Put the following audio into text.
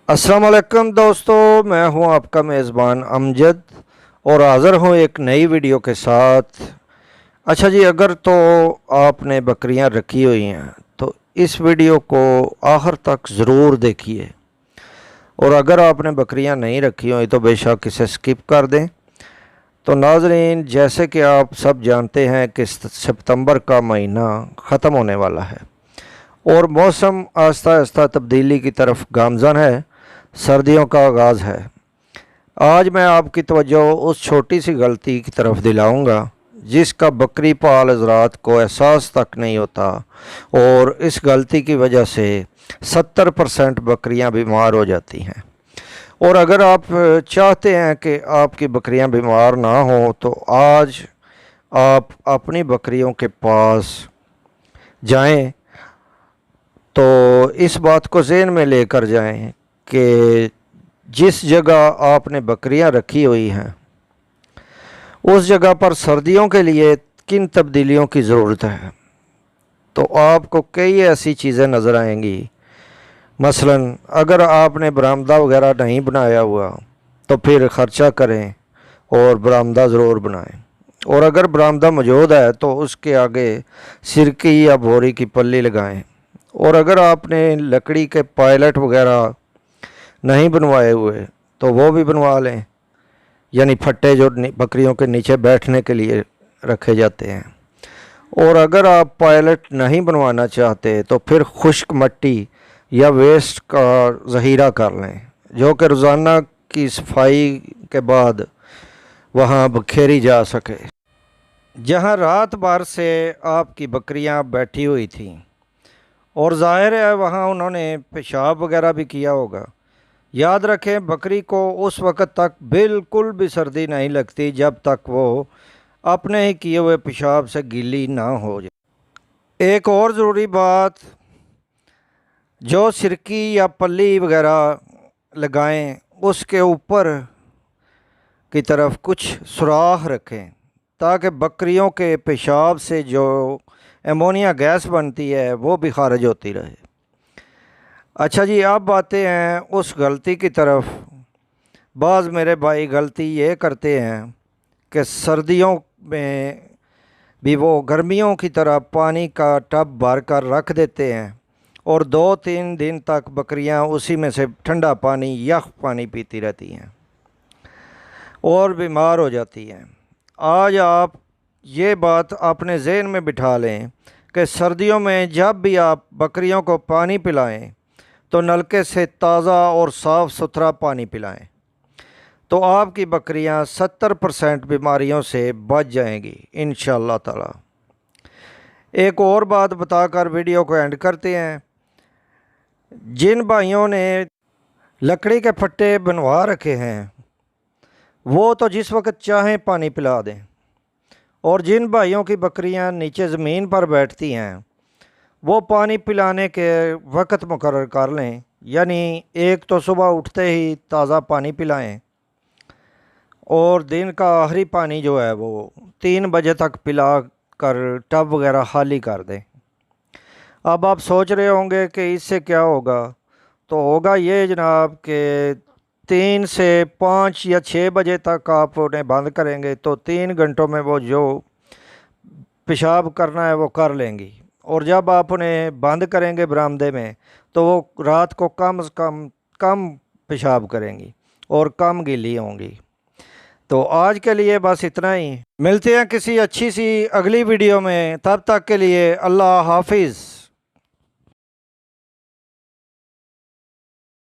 अस्सलाम वालेकुम दोस्तों, मैं हूं आपका मेज़बान अमजद और हाज़िर हूं एक नई वीडियो के साथ। अच्छा जी, अगर तो आपने बकरियां रखी हुई हैं तो इस वीडियो को आखिर तक ज़रूर देखिए, और अगर आपने बकरियां नहीं रखी हुई तो बेशक इसे स्किप कर दें। तो नाज़रीन, जैसे कि आप सब जानते हैं कि सितंबर का महीना ख़त्म होने वाला है और मौसम आहिस्ता आहिस्ता तब्दीली की तरफ गामज़न है। सर्दियों का आगाज़ है। आज मैं आपकी तवज्जो उस छोटी सी गलती की तरफ दिलाऊंगा जिसका बकरी पाल हज़रात को एहसास तक नहीं होता, और इस गलती की वजह से 70% बकरियां बीमार हो जाती हैं। और अगर आप चाहते हैं कि आपकी बकरियां बीमार ना हो तो आज आप अपनी बकरियों के पास जाएं तो इस बात को ज़हन में लेकर जाएं कि जिस जगह आपने बकरियां रखी हुई हैं उस जगह पर सर्दियों के लिए किन तब्दीलियों की ज़रूरत है। तो आपको कई ऐसी चीज़ें नज़र आएंगी। मसलन अगर आपने बरामदा वगैरह नहीं बनाया हुआ तो फिर ख़र्चा करें और बरामदा ज़रूर बनाएं, और अगर बरामदा मौजूद है तो उसके आगे सिरकी या बोरी की पल्ली लगाएं। और अगर आपने लकड़ी के पायलट वगैरह नहीं बनवाए हुए तो वो भी बनवा लें, यानी फट्टे जो बकरियों के नीचे बैठने के लिए रखे जाते हैं। और अगर आप पायलट नहीं बनवाना चाहते तो फिर खुश्क मट्टी या वेस्ट का ज़ख़ीरा कर लें, जो कि रोज़ाना की सफाई के बाद वहाँ बखेरी जा सके। जहाँ रात भर से आपकी बकरियाँ बैठी हुई थीं और ज़ाहिर है वहाँ उन्होंने पेशाब वगैरह भी किया होगा। याद रखें, बकरी को उस वक़्त तक बिल्कुल भी सर्दी नहीं लगती जब तक वो अपने ही किए हुए पेशाब से गीली ना हो जाए। एक और ज़रूरी बात, जो सिरकी या पल्ली वगैरह लगाएं उसके ऊपर की तरफ कुछ सुराख रखें ताकि बकरियों के पेशाब से जो एमोनिया गैस बनती है वो भी खारिज होती रहे। अच्छा जी, अब आते हैं उस गलती की तरफ। बाज़ मेरे भाई गलती ये करते हैं कि सर्दियों में भी वो गर्मियों की तरह पानी का टब भर कर रख देते हैं और 2-3 दिन तक बकरियां उसी में से ठंडा पानी यख पानी पीती रहती हैं और बीमार हो जाती हैं। आज आप ये बात अपने ज़हन में बिठा लें कि सर्दियों में जब भी आप बकरियों को पानी पिलाएं तो नलके से ताज़ा और साफ़ सुथरा पानी पिलाएं, तो आपकी बकरियां 70% बीमारियों से बच जाएंगी इंशाअल्लाह ताला। एक और बात बताकर वीडियो को एंड करते हैं। जिन भाइयों ने लकड़ी के फट्टे बनवा रखे हैं वो तो जिस वक्त चाहें पानी पिला दें, और जिन भाइयों की बकरियां नीचे ज़मीन पर बैठती हैं वो पानी पिलाने के वक्त मुकर्रर कर लें, यानी एक तो सुबह उठते ही ताज़ा पानी पिलाएं और दिन का आखिरी पानी जो है वो 3 बजे तक पिला कर टब वगैरह खाली कर दें। अब आप सोच रहे होंगे कि इससे क्या होगा, तो होगा ये जनाब कि 3 से 5 या 6 बजे तक आप उन्हें बंद करेंगे तो 3 घंटों में वो जो पेशाब करना है वो कर लेंगी, और जब आप उन्हें बंद करेंगे बरामदे में तो वो रात को कम से कम पेशाब करेंगी और कम गीली होंगी। तो आज के लिए बस इतना ही। मिलते हैं किसी अच्छी सी अगली वीडियो में, तब तक के लिए अल्लाह हाफिज़।